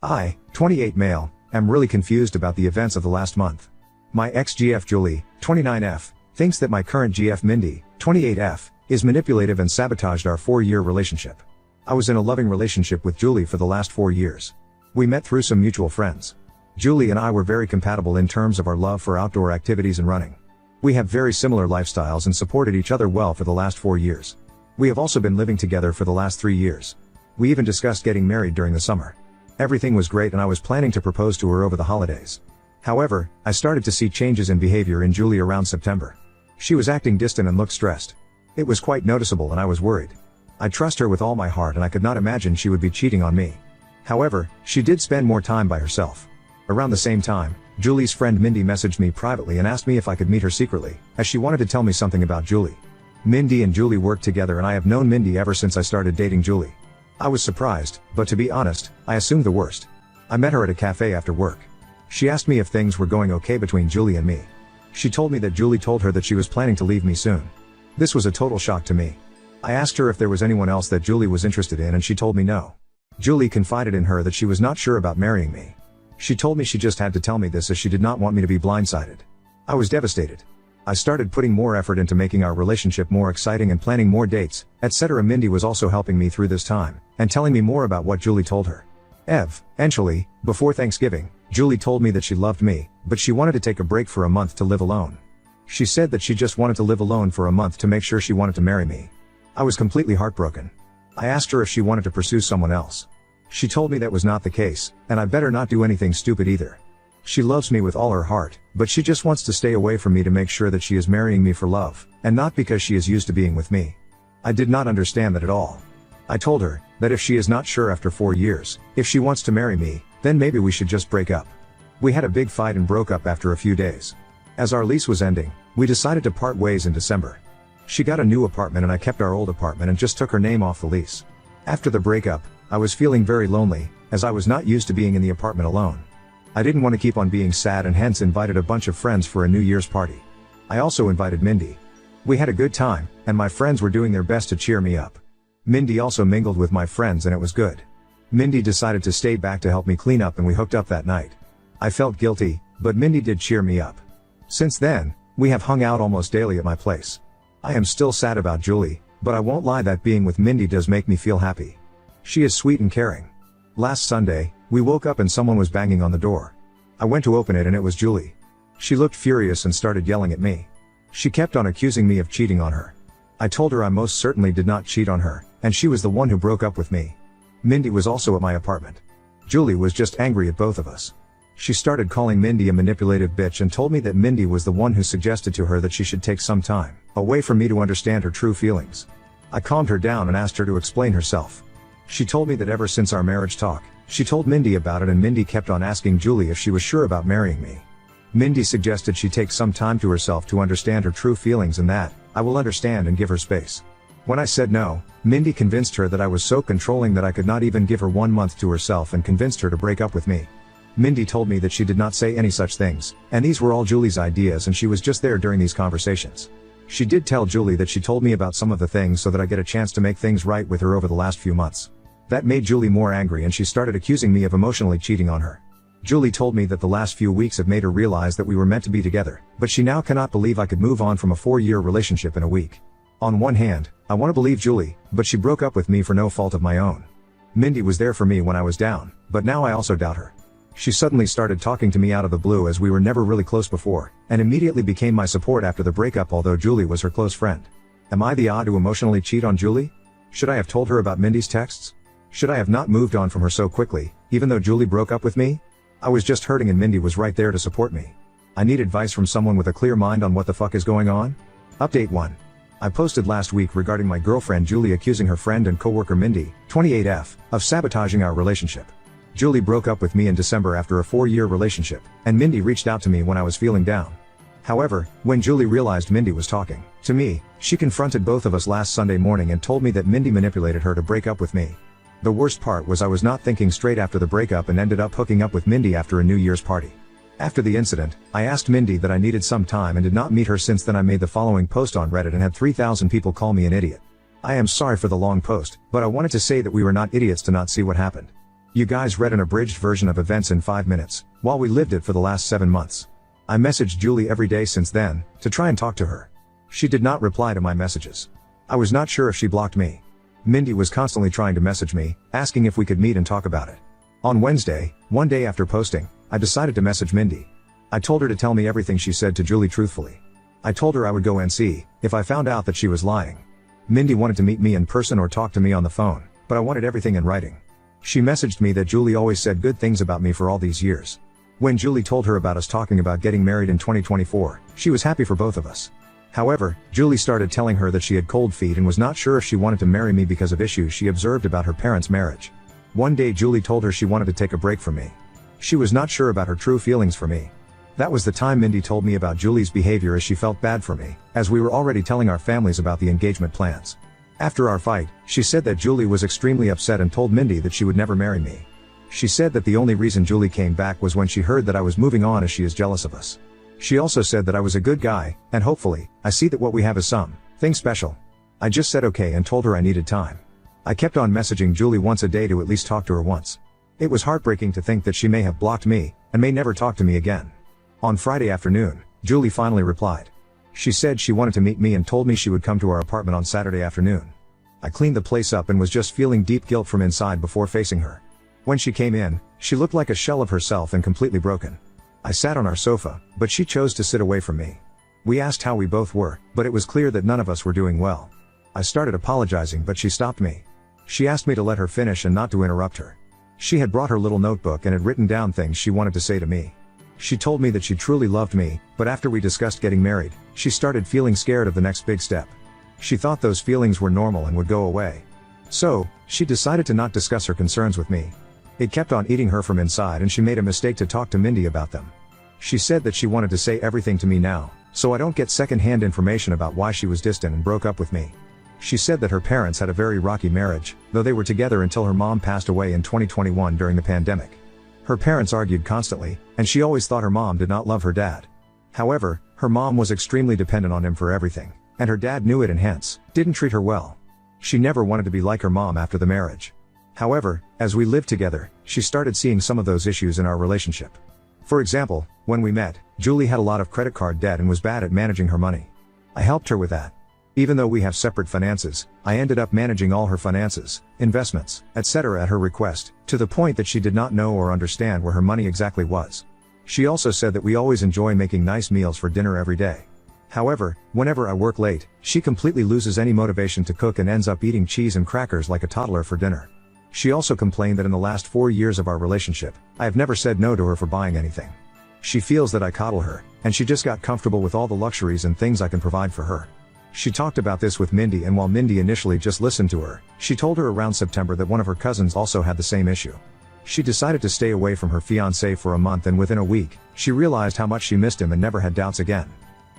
I, 28 male, am really confused about the events of the last month. My ex-GF Julie, 29F, thinks that my current GF Mindy, 28F, is manipulative and sabotaged our 4-year relationship. I was in a loving relationship with Julie for the last 4 years. We met through some mutual friends. Julie and I were very compatible in terms of our love for outdoor activities and running. We have very similar lifestyles and supported each other well for the last 4 years. We have also been living together for the last 3 years. We even discussed getting married during the summer. Everything was great and I was planning to propose to her over the holidays. However, I started to see changes in behavior in Julie around September. She was acting distant and looked stressed. It was quite noticeable and I was worried. I trust her with all my heart and I could not imagine she would be cheating on me. However, she did spend more time by herself. Around the same time, Julie's friend Mindy messaged me privately and asked me if I could meet her secretly, as she wanted to tell me something about Julie. Mindy and Julie work together and I have known Mindy ever since I started dating Julie. I was surprised, but to be honest, I assumed the worst. I met her at a cafe after work. She asked me if things were going okay between Julie and me. She told me that Julie told her that she was planning to leave me soon. This was a total shock to me. I asked her if there was anyone else that Julie was interested in and she told me no. Julie confided in her that she was not sure about marrying me. She told me she just had to tell me this as she did not want me to be blindsided. I was devastated. I started putting more effort into making our relationship more exciting and planning more dates, etc. Mindy was also helping me through this time, and telling me more about what Julie told her. Eventually, before Thanksgiving, Julie told me that she loved me, but she wanted to take a break for a month to live alone. She said that she just wanted to live alone for a month to make sure she wanted to marry me. I was completely heartbroken. I asked her if she wanted to pursue someone else. She told me that was not the case, and I better not do anything stupid either. She loves me with all her heart, but she just wants to stay away from me to make sure that she is marrying me for love, and not because she is used to being with me. I did not understand that at all. I told her that if she is not sure after 4 years, if she wants to marry me, then maybe we should just break up. We had a big fight and broke up after a few days. As our lease was ending, we decided to part ways in December. She got a new apartment and I kept our old apartment and just took her name off the lease. After the breakup, I was feeling very lonely, as I was not used to being in the apartment alone. I didn't want to keep on being sad and hence invited a bunch of friends for a New Year's party. I also invited Mindy. We had a good time, and my friends were doing their best to cheer me up. Mindy also mingled with my friends and it was good. Mindy decided to stay back to help me clean up and we hooked up that night. I felt guilty, but Mindy did cheer me up. Since then, we have hung out almost daily at my place. I am still sad about Julie, but I won't lie that being with Mindy does make me feel happy. She is sweet and caring. Last Sunday, we woke up and someone was banging on the door. I went to open it and it was Julie. She looked furious and started yelling at me. She kept on accusing me of cheating on her. I told her I most certainly did not cheat on her, and she was the one who broke up with me. Mindy was also at my apartment. Julie was just angry at both of us. She started calling Mindy a manipulative bitch and told me that Mindy was the one who suggested to her that she should take some time away from me to understand her true feelings. I calmed her down and asked her to explain herself. She told me that ever since our marriage talk, she told Mindy about it and Mindy kept on asking Julie if she was sure about marrying me. Mindy suggested she take some time to herself to understand her true feelings and that I will understand and give her space. When I said no, Mindy convinced her that I was so controlling that I could not even give her 1 month to herself and convinced her to break up with me. Mindy told me that she did not say any such things, and these were all Julie's ideas and she was just there during these conversations. She did tell Julie that she told me about some of the things so that I get a chance to make things right with her over the last few months. That made Julie more angry and she started accusing me of emotionally cheating on her. Julie told me that the last few weeks have made her realize that we were meant to be together, but she now cannot believe I could move on from a 4-year relationship in a week. On one hand, I want to believe Julie, but she broke up with me for no fault of my own. Mindy was there for me when I was down, but now I also doubt her. She suddenly started talking to me out of the blue as we were never really close before, and immediately became my support after the breakup although Julie was her close friend. Am I the odd to emotionally cheat on Julie? Should I have told her about Mindy's texts? Should I have not moved on from her so quickly, even though Julie broke up with me? I was just hurting and Mindy was right there to support me. I need advice from someone with a clear mind on what the fuck is going on. Update 1. I posted last week regarding my girlfriend Julie accusing her friend and coworker Mindy, 28F, of sabotaging our relationship. Julie broke up with me in December after a 4-year relationship, and Mindy reached out to me when I was feeling down. However, when Julie realized Mindy was talking to me, she confronted both of us last Sunday morning and told me that Mindy manipulated her to break up with me. The worst part was I was not thinking straight after the breakup and ended up hooking up with Mindy after a New Year's party. After the incident, I asked Mindy that I needed some time and did not meet her. Since then I made the following post on Reddit and had 3,000 people call me an idiot. I am sorry for the long post, but I wanted to say that we were not idiots to not see what happened. You guys read an abridged version of events in 5 minutes, while we lived it for the last 7 months. I messaged Julie every day since then, to try and talk to her. She did not reply to my messages. I was not sure if she blocked me. Mindy was constantly trying to message me, asking if we could meet and talk about it. On Wednesday, one day after posting, I decided to message Mindy. I told her to tell me everything she said to Julie truthfully. I told her I would go and see if I found out that she was lying. Mindy wanted to meet me in person or talk to me on the phone, but I wanted everything in writing. She messaged me that Julie always said good things about me for all these years. When Julie told her about us talking about getting married in 2024, she was happy for both of us. However, Julie started telling her that she had cold feet and was not sure if she wanted to marry me because of issues she observed about her parents' marriage. One day Julie told her she wanted to take a break from me. She was not sure about her true feelings for me. That was the time Mindy told me about Julie's behavior, as she felt bad for me, as we were already telling our families about the engagement plans. After our fight, she said that Julie was extremely upset and told Mindy that she would never marry me. She said that the only reason Julie came back was when she heard that I was moving on, as she is jealous of us. She also said that I was a good guy, and hopefully, I see that what we have is something special. I just said okay and told her I needed time. I kept on messaging Julie once a day to at least talk to her once. It was heartbreaking to think that she may have blocked me, and may never talk to me again. On Friday afternoon, Julie finally replied. She said she wanted to meet me and told me she would come to our apartment on Saturday afternoon. I cleaned the place up and was just feeling deep guilt from inside before facing her. When she came in, she looked like a shell of herself and completely broken. I sat on our sofa, but she chose to sit away from me. We asked how we both were, but it was clear that none of us were doing well. I started apologizing, but she stopped me. She asked me to let her finish and not to interrupt her. She had brought her little notebook and had written down things she wanted to say to me. She told me that she truly loved me, but after we discussed getting married, she started feeling scared of the next big step. She thought those feelings were normal and would go away. So, she decided to not discuss her concerns with me. It kept on eating her from inside, and she made a mistake to talk to Mindy about them. She said that she wanted to say everything to me now, so I don't get second-hand information about why she was distant and broke up with me. She said that her parents had a very rocky marriage, though they were together until her mom passed away in 2021 during the pandemic. Her parents argued constantly, and she always thought her mom did not love her dad. However, her mom was extremely dependent on him for everything, and her dad knew it and hence, didn't treat her well. She never wanted to be like her mom after the marriage. However, as we lived together, she started seeing some of those issues in our relationship. For example, when we met, Julie had a lot of credit card debt and was bad at managing her money. I helped her with that. Even though we have separate finances, I ended up managing all her finances, investments, etc. at her request, to the point that she did not know or understand where her money exactly was. She also said that we always enjoy making nice meals for dinner every day. However, whenever I work late, she completely loses any motivation to cook and ends up eating cheese and crackers like a toddler for dinner. She also complained that in the last 4 years of our relationship, I have never said no to her for buying anything. She feels that I coddle her, and she just got comfortable with all the luxuries and things I can provide for her. She talked about this with Mindy, and while Mindy initially just listened to her, she told her around September that one of her cousins also had the same issue. She decided to stay away from her fiancé for a month, and within a week, she realized how much she missed him and never had doubts again.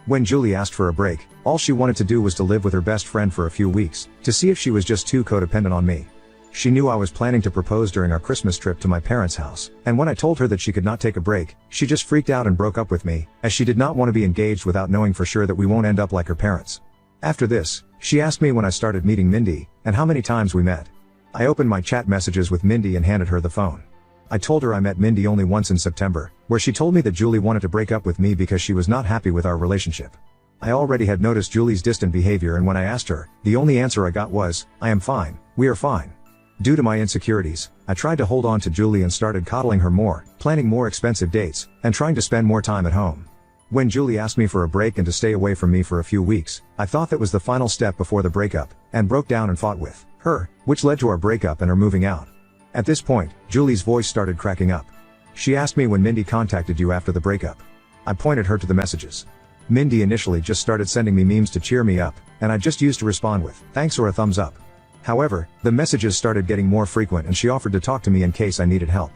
When Julie asked for a break, all she wanted to do was to live with her best friend for a few weeks, to see if she was just too codependent on me. She knew I was planning to propose during our Christmas trip to my parents' house, and when I told her that she could not take a break, she just freaked out and broke up with me, as she did not want to be engaged without knowing for sure that we won't end up like her parents. After this, she asked me when I started meeting Mindy, and how many times we met. I opened my chat messages with Mindy and handed her the phone. I told her I met Mindy only once in September, where she told me that Julie wanted to break up with me because she was not happy with our relationship. I already had noticed Julie's distant behavior, and when I asked her, the only answer I got was, "I am fine, we are fine." Due to my insecurities, I tried to hold on to Julie and started coddling her more, planning more expensive dates, and trying to spend more time at home. When Julie asked me for a break and to stay away from me for a few weeks, I thought that was the final step before the breakup, and broke down and fought with her, which led to our breakup and her moving out. At this point, Julie's voice started cracking up. She asked me when Mindy contacted you after the breakup. I pointed her to the messages. Mindy initially just started sending me memes to cheer me up, and I just used to respond with thanks or a thumbs up. However, the messages started getting more frequent, and she offered to talk to me in case I needed help.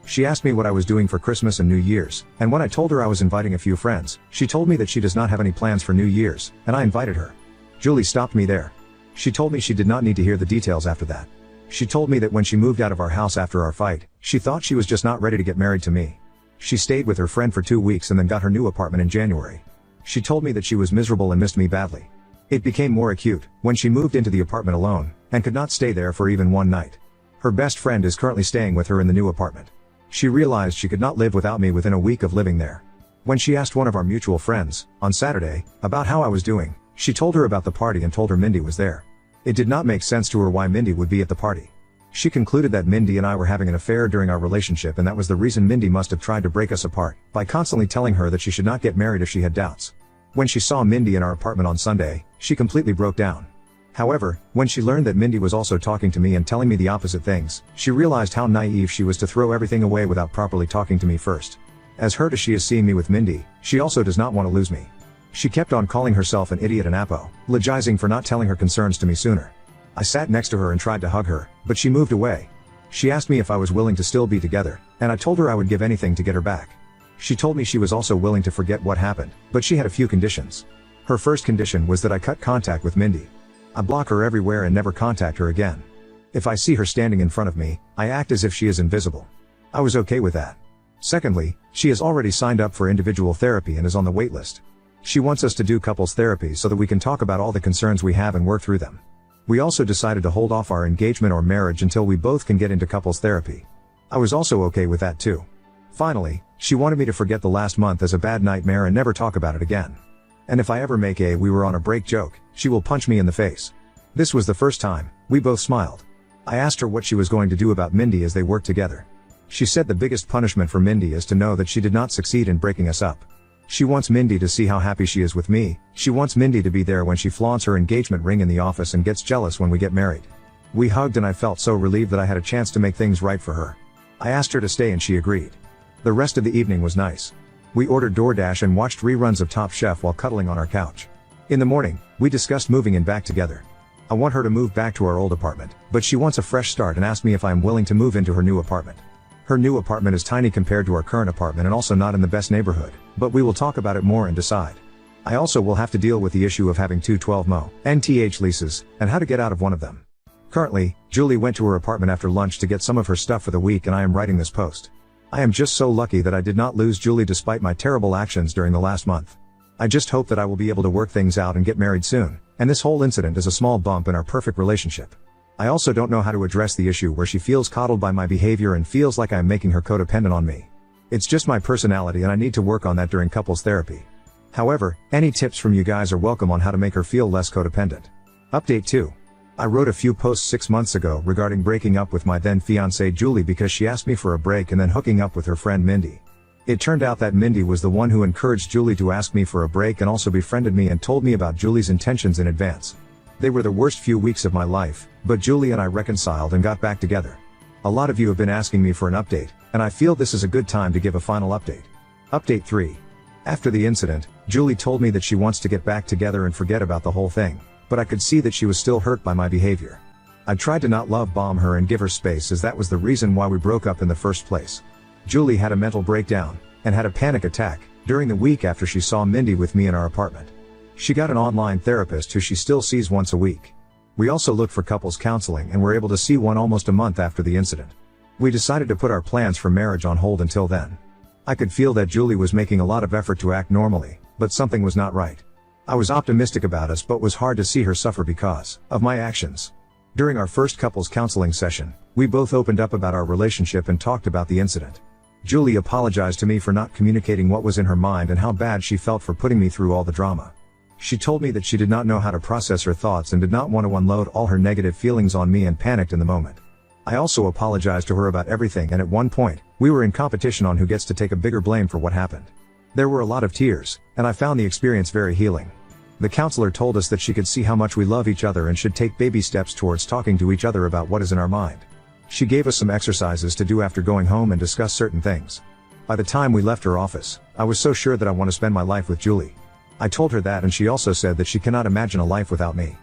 She asked me what I was doing for Christmas and New Year's, and when I told her I was inviting a few friends, she told me that she does not have any plans for New Year's, and I invited her. Julie stopped me there. She told me she did not need to hear the details after that. She told me that when she moved out of our house after our fight, she thought she was just not ready to get married to me. She stayed with her friend for 2 weeks and then got her new apartment in January. She told me that she was miserable and missed me badly. It became more acute when she moved into the apartment alone, and could not stay there for even one night. Her best friend is currently staying with her in the new apartment. She realized she could not live without me within a week of living there. When she asked one of our mutual friends, on Saturday, about how I was doing, she told her about the party and told her Mindy was there. It did not make sense to her why Mindy would be at the party. She concluded that Mindy and I were having an affair during our relationship, and that was the reason Mindy must have tried to break us apart, by constantly telling her that she should not get married if she had doubts. When she saw Mindy in our apartment on Sunday, she completely broke down. However, when she learned that Mindy was also talking to me and telling me the opposite things, she realized how naive she was to throw everything away without properly talking to me first. As hurt as she is seeing me with Mindy, she also does not want to lose me. She kept on calling herself an idiot and apologizing for not telling her concerns to me sooner. I sat next to her and tried to hug her, but she moved away. She asked me if I was willing to still be together, and I told her I would give anything to get her back. She told me she was also willing to forget what happened, but she had a few conditions. Her first condition was that I cut contact with Mindy. I block her everywhere and never contact her again. If I see her standing in front of me, I act as if she is invisible. I was okay with that. Secondly, she has already signed up for individual therapy and is on the wait list. She wants us to do couples therapy so that we can talk about all the concerns we have and work through them. We also decided to hold off our engagement or marriage until we both can get into couples therapy. I was also okay with that too. Finally, she wanted me to forget the last month as a bad nightmare and never talk about it again. And if I ever make a "we were on a break" joke, she will punch me in the face. This was the first time. We both smiled. I asked her what she was going to do about Mindy as they worked together. She said the biggest punishment for Mindy is to know that she did not succeed in breaking us up. She wants Mindy to see how happy she is with me. She wants Mindy to be there when she flaunts her engagement ring in the office and gets jealous when we get married. We hugged and I felt so relieved that I had a chance to make things right for her. I asked her to stay and she agreed. The rest of the evening was nice. We ordered DoorDash and watched reruns of Top Chef while cuddling on our couch. In the morning, we discussed moving in back together. I want her to move back to our old apartment, but she wants a fresh start and asked me if I am willing to move into her new apartment. Her new apartment is tiny compared to our current apartment and also not in the best neighborhood, but we will talk about it more and decide. I also will have to deal with the issue of having two 12 month leases, and how to get out of one of them. Currently, Julie went to her apartment after lunch to get some of her stuff for the week and I am writing this post. I am just so lucky that I did not lose Julie despite my terrible actions during the last month. I just hope that I will be able to work things out and get married soon, and this whole incident is a small bump in our perfect relationship. I also don't know how to address the issue where she feels coddled by my behavior and feels like I am making her codependent on me. It's just my personality and I need to work on that during couples therapy. However, any tips from you guys are welcome on how to make her feel less codependent. Update 2. I wrote a few posts 6 months ago regarding breaking up with my then fiancée Julie because she asked me for a break and then hooking up with her friend Mindy. It turned out that Mindy was the one who encouraged Julie to ask me for a break and also befriended me and told me about Julie's intentions in advance. They were the worst few weeks of my life, but Julie and I reconciled and got back together. A lot of you have been asking me for an update, and I feel this is a good time to give a final update. Update 3. After the incident, Julie told me that she wants to get back together and forget about the whole thing, but I could see that she was still hurt by my behavior. I tried to not love bomb her and give her space as that was the reason why we broke up in the first place. Julie had a mental breakdown, and had a panic attack, during the week after she saw Mindy with me in our apartment. She got an online therapist who she still sees once a week. We also looked for couples counseling and were able to see one almost a month after the incident. We decided to put our plans for marriage on hold until then. I could feel that Julie was making a lot of effort to act normally, but something was not right. I was optimistic about us but was hard to see her suffer because of my actions. During our first couples counseling session, we both opened up about our relationship and talked about the incident. Julie apologized to me for not communicating what was in her mind and how bad she felt for putting me through all the drama. She told me that she did not know how to process her thoughts and did not want to unload all her negative feelings on me and panicked in the moment. I also apologized to her about everything and at one point, we were in competition on who gets to take a bigger blame for what happened. There were a lot of tears, and I found the experience very healing. The counselor told us that she could see how much we love each other and should take baby steps towards talking to each other about what is in our mind. She gave us some exercises to do after going home and discuss certain things. By the time we left her office, I was so sure that I want to spend my life with Julie. I told her that and she also said that she cannot imagine a life without me.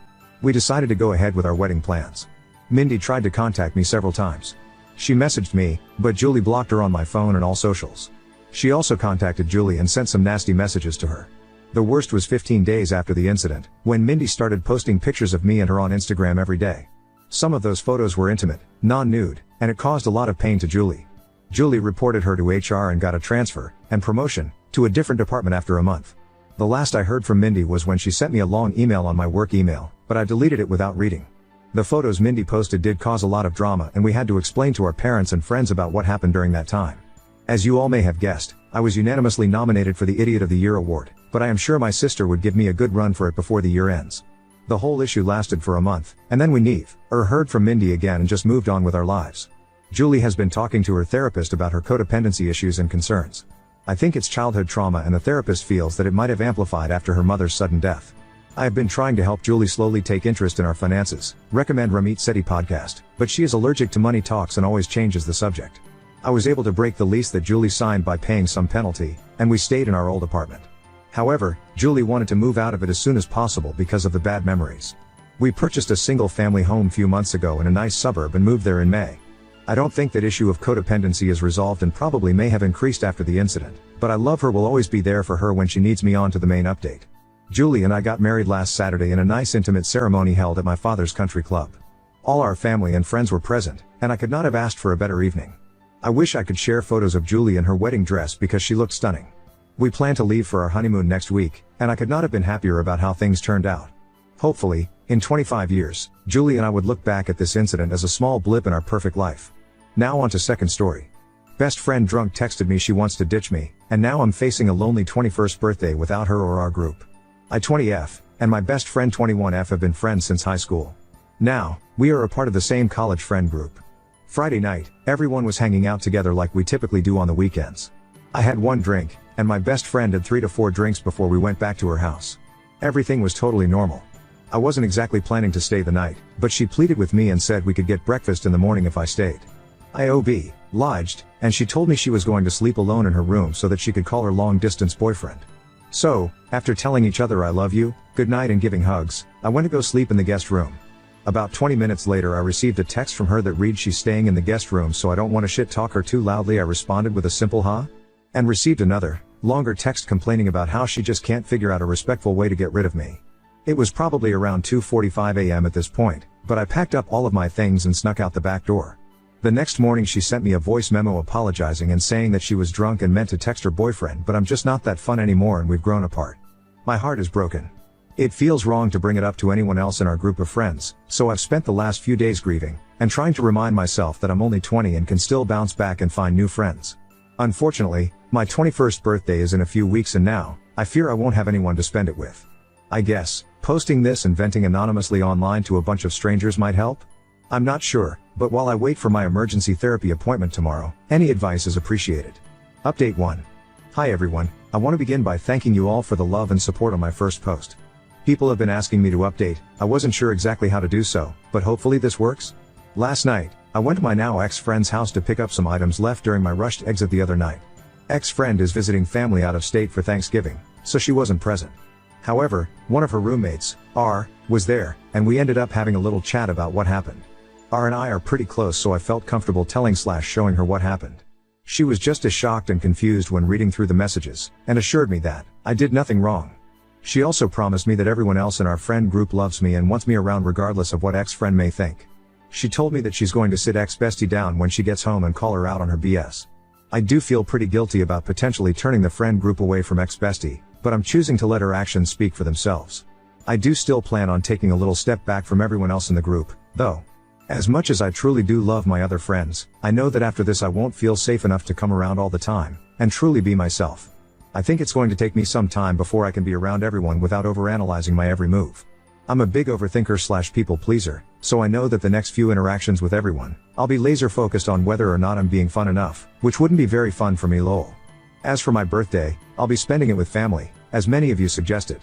We decided to go ahead with our wedding plans. Mindy tried to contact me several times. She messaged me, but Julie blocked her on my phone and all socials. She also contacted Julie and sent some nasty messages to her. The worst was 15 days after the incident, when Mindy started posting pictures of me and her on Instagram every day. Some of those photos were intimate, non-nude, and it caused a lot of pain to Julie. Julie reported her to HR and got a transfer, and promotion, to a different department after a month. The last I heard from Mindy was when she sent me a long email on my work email, but I deleted it without reading. The photos Mindy posted did cause a lot of drama, and we had to explain to our parents and friends about what happened during that time. As you all may have guessed, I was unanimously nominated for the Idiot of the Year award, but I am sure my sister would give me a good run for it before the year ends. The whole issue lasted for a month, and then we heard from Mindy again and just moved on with our lives. Julie has been talking to her therapist about her codependency issues and concerns. I think it's childhood trauma, and the therapist feels that it might have amplified after her mother's sudden death. I have been trying to help Julie slowly take interest in our finances, recommend Ramit Sethi podcast, but she is allergic to money talks and always changes the subject. I was able to break the lease that Julie signed by paying some penalty, and we stayed in our old apartment. However, Julie wanted to move out of it as soon as possible because of the bad memories. We purchased a single-family home few months ago in a nice suburb and moved there in May. I don't think that issue of codependency is resolved and probably may have increased after the incident, but I love her, will always be there for her when she needs me. On to the main update. Julie and I got married last Saturday in a nice intimate ceremony held at my father's country club. All our family and friends were present, and I could not have asked for a better evening. I wish I could share photos of Julie in her wedding dress because she looked stunning. We plan to leave for our honeymoon next week, and I could not have been happier about how things turned out. Hopefully, in 25 years, Julie and I would look back at this incident as a small blip in our perfect life. Now on to second story. Best friend drunk texted me she wants to ditch me, and now I'm facing a lonely 21st birthday without her or our group. I 20F, and my best friend 21F have been friends since high school. Now, we are a part of the same college friend group. Friday night, everyone was hanging out together like we typically do on the weekends. I had one drink, and my best friend had 3 to 4 drinks before we went back to her house. Everything was totally normal. I wasn't exactly planning to stay the night, but she pleaded with me and said we could get breakfast in the morning if I stayed. I obliged, and she told me she was going to sleep alone in her room so that she could call her long-distance boyfriend. So, after telling each other I love you, good night and giving hugs, I went to go sleep in the guest room. About 20 minutes later I received a text from her that read she's staying in the guest room so I don't want to shit talk her too loudly. I responded with a simple huh? And received another, longer text complaining about how she just can't figure out a respectful way to get rid of me. It was probably around 2:45 a.m. at this point, but I packed up all of my things and snuck out the back door. The next morning she sent me a voice memo apologizing and saying that she was drunk and meant to text her boyfriend, but I'm just not that fun anymore and we've grown apart. My heart is broken. It feels wrong to bring it up to anyone else in our group of friends, so I've spent the last few days grieving, and trying to remind myself that I'm only 20 and can still bounce back and find new friends. Unfortunately, my 21st birthday is in a few weeks and now, I fear I won't have anyone to spend it with. I guess, posting this and venting anonymously online to a bunch of strangers might help? I'm not sure, but while I wait for my emergency therapy appointment tomorrow, any advice is appreciated. Update 1. Hi everyone, I want to begin by thanking you all for the love and support on my first post. People have been asking me to update, I wasn't sure exactly how to do so, but hopefully this works. Last night, I went to my now ex-friend's house to pick up some items left during my rushed exit the other night. Ex-friend is visiting family out of state for Thanksgiving, so she wasn't present. However, one of her roommates, R, was there, and we ended up having a little chat about what happened. R and I are pretty close, so I felt comfortable telling/showing her what happened. She was just as shocked and confused when reading through the messages, and assured me that I did nothing wrong. She also promised me that everyone else in our friend group loves me and wants me around regardless of what ex-friend may think. She told me that she's going to sit ex-bestie down when she gets home and call her out on her BS. I do feel pretty guilty about potentially turning the friend group away from ex-bestie, but I'm choosing to let her actions speak for themselves. I do still plan on taking a little step back from everyone else in the group, though. As much as I truly do love my other friends, I know that after this I won't feel safe enough to come around all the time, and truly be myself. I think it's going to take me some time before I can be around everyone without overanalyzing my every move. I'm a big overthinker/people pleaser, so I know that the next few interactions with everyone, I'll be laser focused on whether or not I'm being fun enough, which wouldn't be very fun for me lol. As for my birthday, I'll be spending it with family, as many of you suggested.